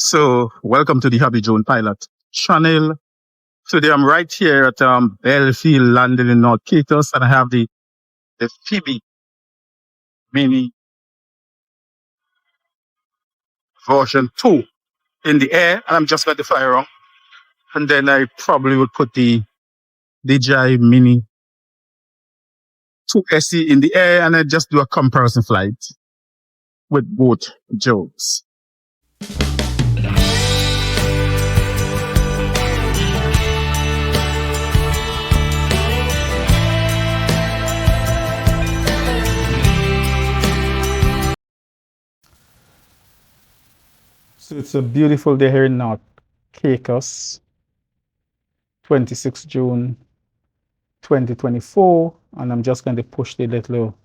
So, welcome to the Hobby Drone Pilot channel. Today I'm right here at Belfield Landing in North Catos, and I have the Fimi Mini version 2 in the air, and I'm just going to fly around. And then I probably would put the DJI Mini 2 SE in the air, and I just do a comparison flight with both drones. So it's a beautiful day here in North Caicos, 26 June 2024, and I'm just going to push the little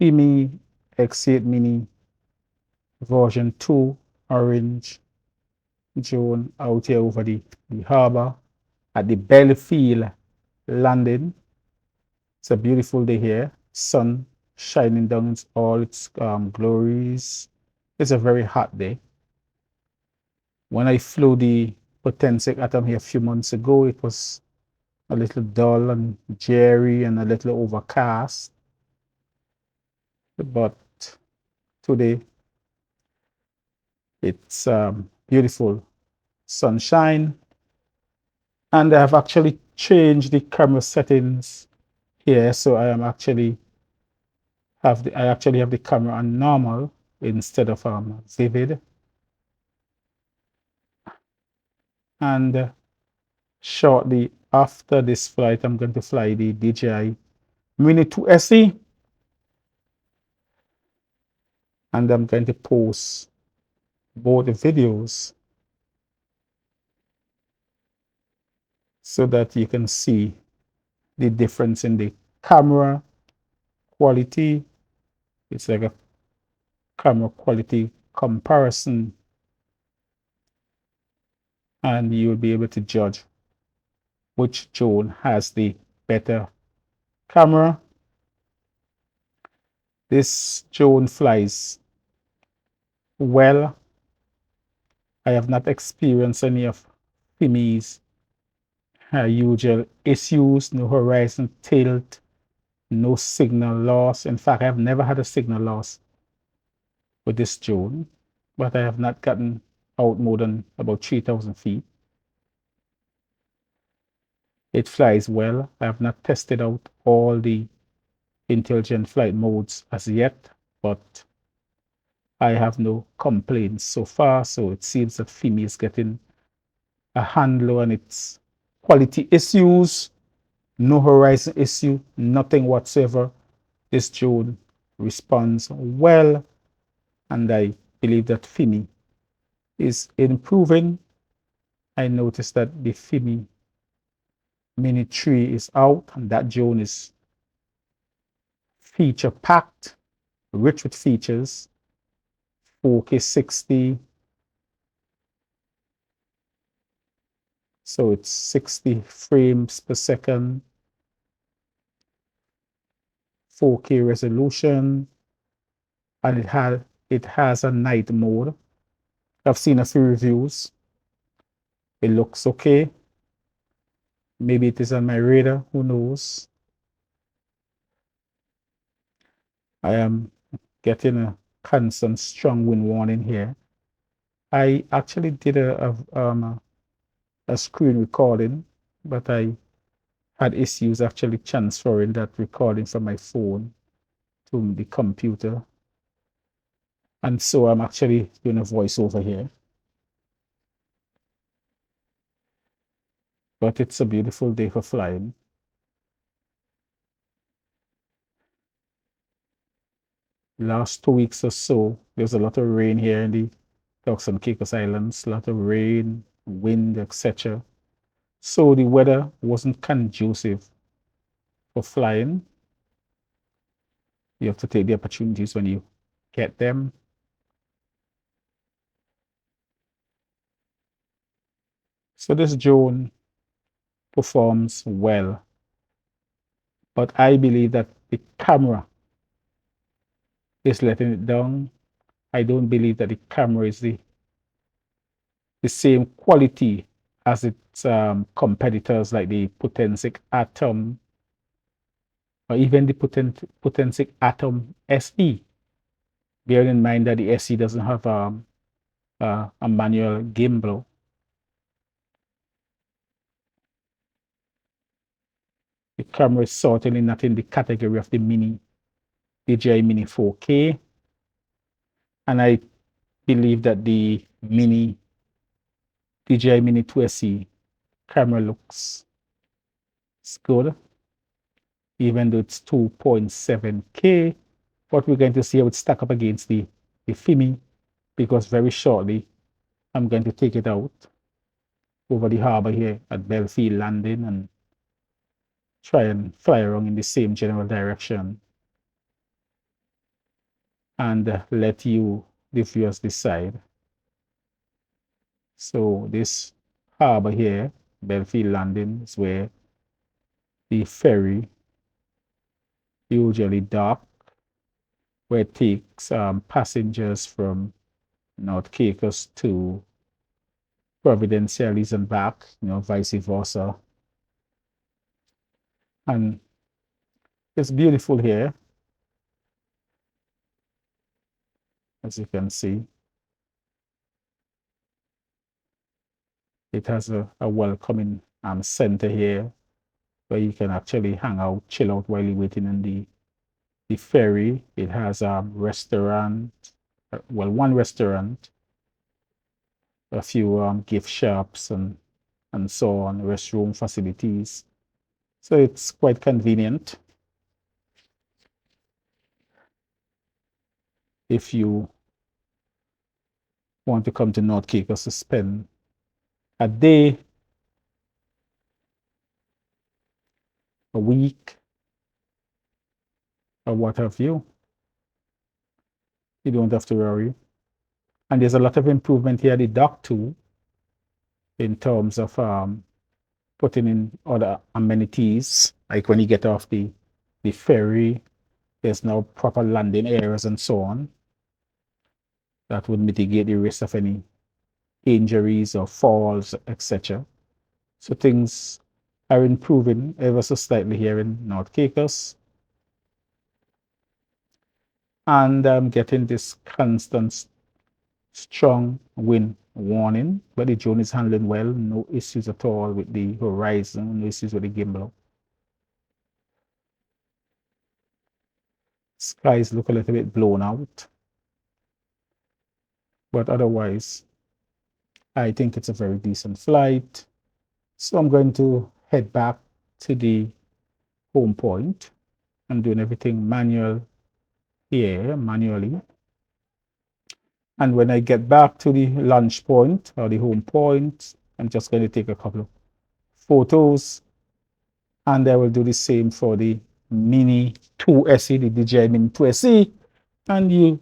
Fimi X8 Mini version 2 Orange drone out here over the harbor at the Belfield Landing. It's a beautiful day here, sun shining down in all its glories. It's a very hot day. When I flew the Potensic Atom here a few months ago, it was a little dull and dreary and a little overcast. But today, it's beautiful sunshine. And I have actually changed the camera settings here. So I actually have the camera on normal instead of vivid. And shortly after this flight, I'm going to fly the DJI Mini 2 SE, and I'm going to post both the videos so that you can see the difference in the camera quality. It's like a camera quality comparison, and you'll be able to judge which drone has the better camera. This drone flies well. I have not experienced any of Fimi's usual issues, no horizon tilt, no signal loss. In fact, I've never had a signal loss with this drone, but I have not gotten out more than about 3,000 feet. It flies well. I have not tested out all the intelligent flight modes as yet, but I have no complaints so far. So it seems that Fimi is getting a handle on its quality issues. No horizon issue, nothing whatsoever. This drone responds well, and I believe that Fimi is improving. I noticed that the Fimi Mini 3 is out, and that drone is feature packed, rich with features, 4K 60. So it's 60 frames per second, 4K resolution, and it has a night mode. I've seen a few reviews. It looks okay. Maybe it is on my radar, who knows? I am getting a constant strong wind warning here. I actually did a screen recording, but I had issues actually transferring that recording from my phone to the computer. And so I'm actually doing a voiceover here. But it's a beautiful day for flying. Last 2 weeks or so, there's a lot of rain here in the Turks and Caicos Islands, a lot of rain, wind, etc. So the weather wasn't conducive for flying. You have to take the opportunities when you get them. So this drone performs well, but I believe that the camera is letting it down. I don't believe that the camera is the the same quality as its competitors like the Potensic Atom or even the Potensic Atom SE. Bearing in mind that the SE doesn't have a manual gimbal. The camera is certainly not in the category of the Mini, DJI Mini 4K. And I believe that the DJI Mini 2SE camera looks good, even though it's 2.7K. But we're going to see how it stack up against the Fimi, because very shortly I'm going to take it out over the harbor here at Belfield Landing and try and fly around in the same general direction and let you, the viewers, decide. So this harbor here, Belfield Landing, is where the ferry usually dock, where it takes passengers from North Caicos to Providenciales and back, vice versa. And it's beautiful here, as you can see. It has a welcoming center here where you can actually hang out, chill out while you're waiting in the ferry. It has a restaurant, well, one restaurant, a few gift shops and so on, restroom facilities. So it's quite convenient if you want to come to North Caicos to spend a day, a week, or what have you. You don't have to worry. And there's a lot of improvement here at the dock too, in terms of putting in other amenities. Like when you get off the ferry, there's now proper landing areas and so on. That would mitigate the risk of any injuries or falls, etc. So things are improving ever so slightly here in North Caicos. And I'm getting this constant strong wind warning, but the drone is handling well. No issues at all with the horizon, no issues with the gimbal. Skies look a little bit blown out, but otherwise I think it's a very decent flight. So I'm going to head back to the home point. I'm doing everything manually. And when I get back to the launch point or the home point, I'm just going to take a couple of photos, and I will do the same for the Mini 2SE, the DJI Mini 2SE, and you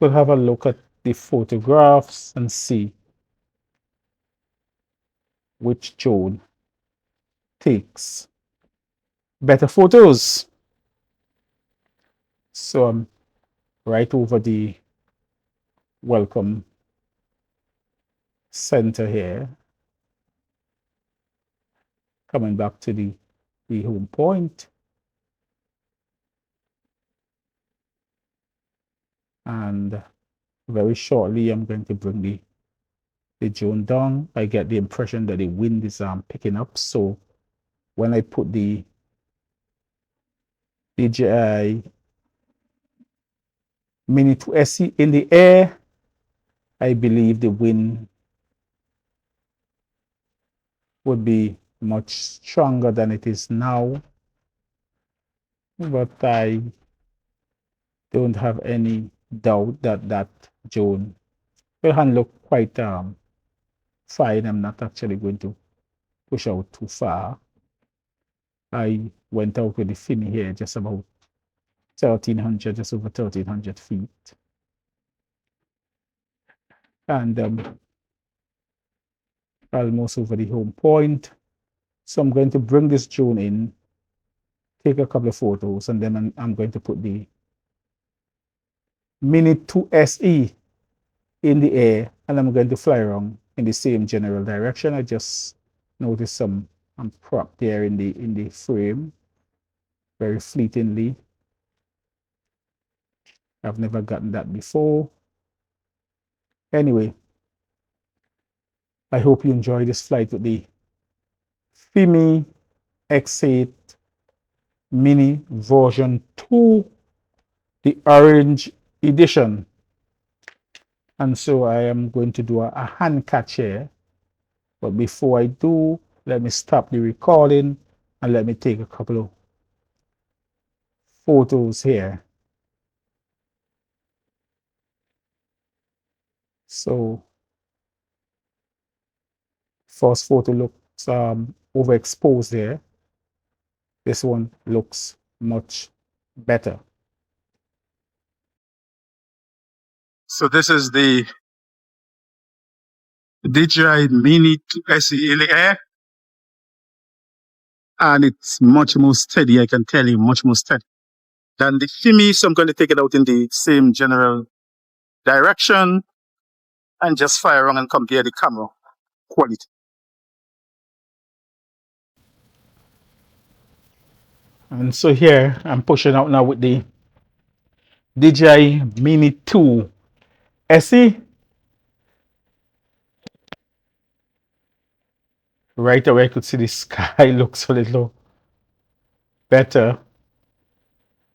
will have a look at the photographs and see which drone takes better photos. So I'm right over the welcome center here, coming back to the home point. And very shortly I'm going to bring the drone down. I get the impression that the wind is picking up, so when I put the DJI Mini 2SE in the air, I believe the wind would be much stronger than it is now, but I don't have any doubt that that drone will handle quite fine. I'm not actually going to push out too far. I went out with the Fimi here just about 1,300, just over 1,300 feet. And almost over the home point. So I'm going to bring this drone in, take a couple of photos, and then I'm going to put the Mini 2SE in the air and I'm going to fly around in the same general direction. I just noticed some prop there in the frame very fleetingly. I've never gotten that before. Anyway, I hope you enjoy this flight with the Fimi X8 Mini version 2, the Orange edition. And so I am going to do a hand catch here. But before I do, let me stop the recording and let me take a couple of photos here. So first photo looks overexposed there. This one looks much better. So this is the DJI Mini 2 SE in the air, and it's much more steady, I can tell you, much more steady than the Fimi. So I'm going to take it out in the same general direction and just fire around and compare the camera quality. And so here I'm pushing out now with the DJI Mini 2 SE. Right away I could see the sky looks a little better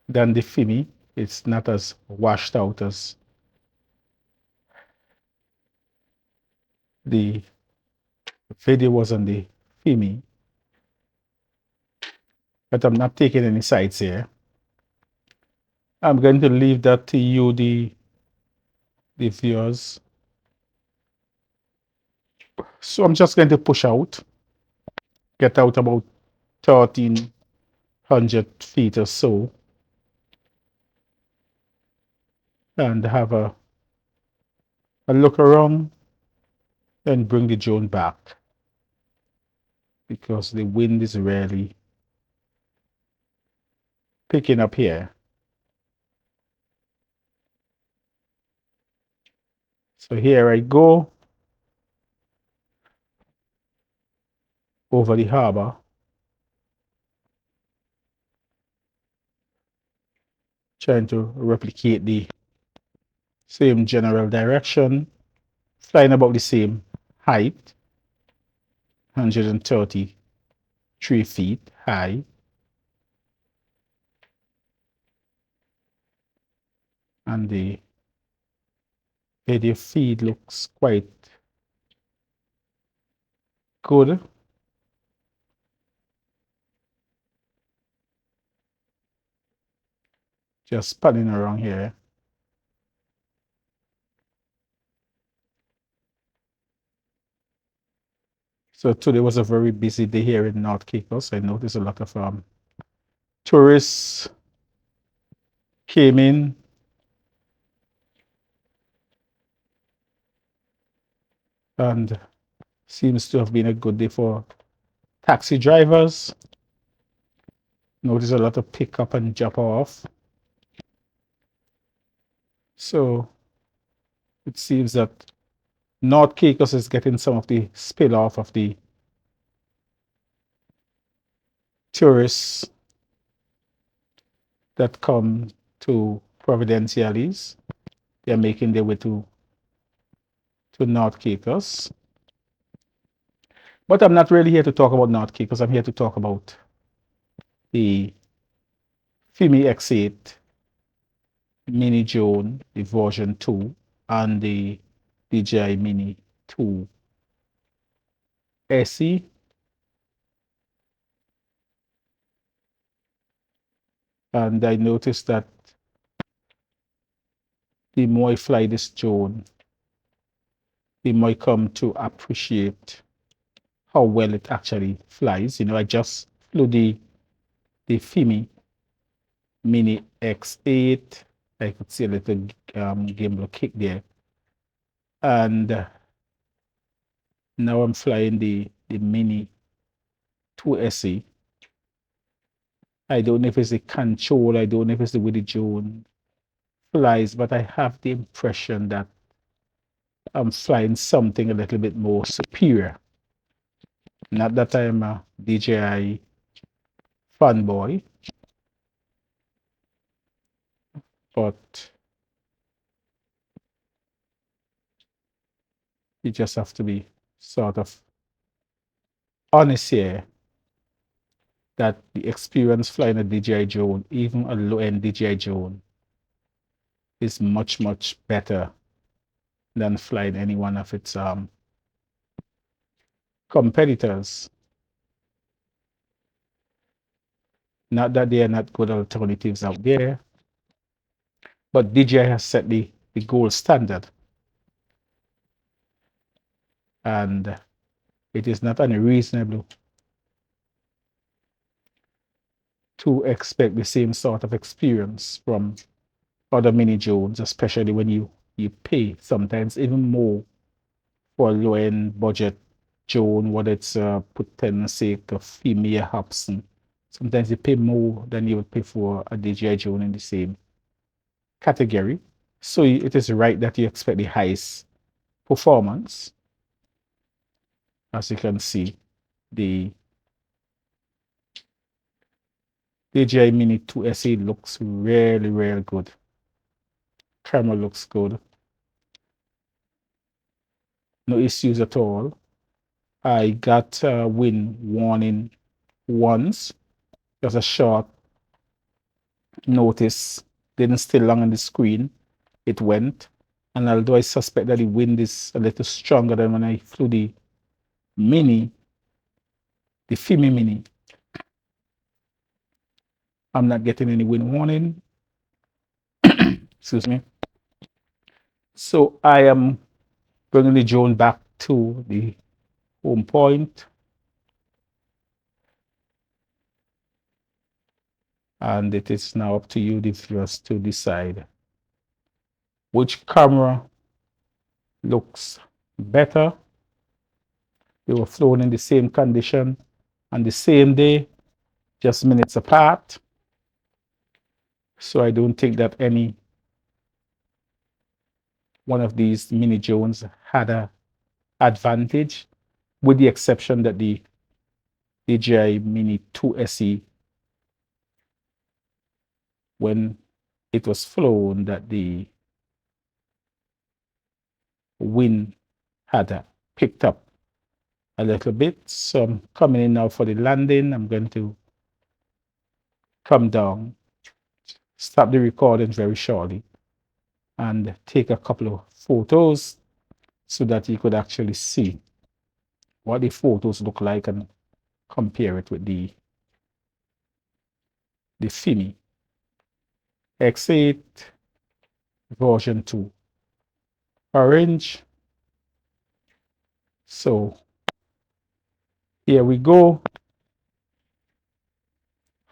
than the Fimi. It's not as washed out as the video was on the Fimi. But I'm not taking any sides here. I'm going to leave that to you, the viewers. So I'm just going to push out, get out about 1,300 feet or so, and have a look around and bring the drone back, because the wind is really picking up here. So here I go over the harbor, trying to replicate the same general direction, flying about the same height, 133 feet high. And the video feed looks quite good. Just spanning around here. So today was a very busy day here in North Caicos. I noticed a lot of tourists came in. And seems to have been a good day for taxi drivers. Notice a lot of pick up and drop off. So it seems that North Caicos is getting some of the spill off of the tourists that come to Providenciales. They're making their way to North Caicos. But I'm not really here to talk about North Caicos. I'm here to talk about the Fimi X8 Mini drone, the version 2, and the DJI Mini 2 SE. And I noticed that the more I fly this drone, the more I come to appreciate how well it actually flies. You know, I just flew the Fimi Mini X8. I could see a little gimbal kick there. And now I'm flying the Mini 2 SE. I don't know if it's the control, I don't know if it's the way the drone flies, but I have the impression that I'm flying something a little bit more superior. Not that I'm a DJI fanboy, but you just have to be sort of honest here that the experience flying a DJI drone, even a low-end DJI drone, is much, much better than flying any one of its competitors. Not that there are not good alternatives out there, but DJI has set the gold standard. And it is not unreasonable to expect the same sort of experience from other mini drones, especially when you pay sometimes even more for a low-end budget drone, whether it's put in sake of Fimi X8. Sometimes you pay more than you would pay for a DJI drone in the same category. So it is right that you expect the highest performance. As you can see, the DJI Mini 2 SE looks really, really good. Camera looks good. No issues at all. I got a wind warning once. Just a short notice. Didn't stay long on the screen. It went. And although I suspect that the wind is a little stronger than when I flew the Mini, the Fimi Mini, I'm not getting any wind warning. Excuse me. So I am bringing the drone back to the home point. And it is now up to you, the viewers, to decide which camera looks better. They were flown in the same condition on the same day, just minutes apart. So I don't think that any one of these mini drones had an advantage, with the exception that the DJI Mini 2 SE, when it was flown, that the wind had picked up a little bit. So I'm coming in now for the landing. I'm going to come down, stop the recording very shortly, and take a couple of photos so that you could actually see what the photos look like and compare it with the Fimi X8 version 2 Orange. So here we go.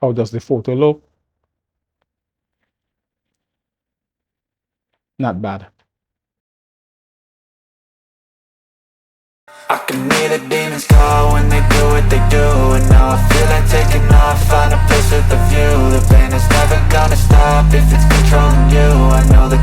How does the photo look? Not bad. I can hear the demons call when they do what they do. And now I feel like taking off, find a place with a view. The pain is never gonna stop if it's controlling you. I know the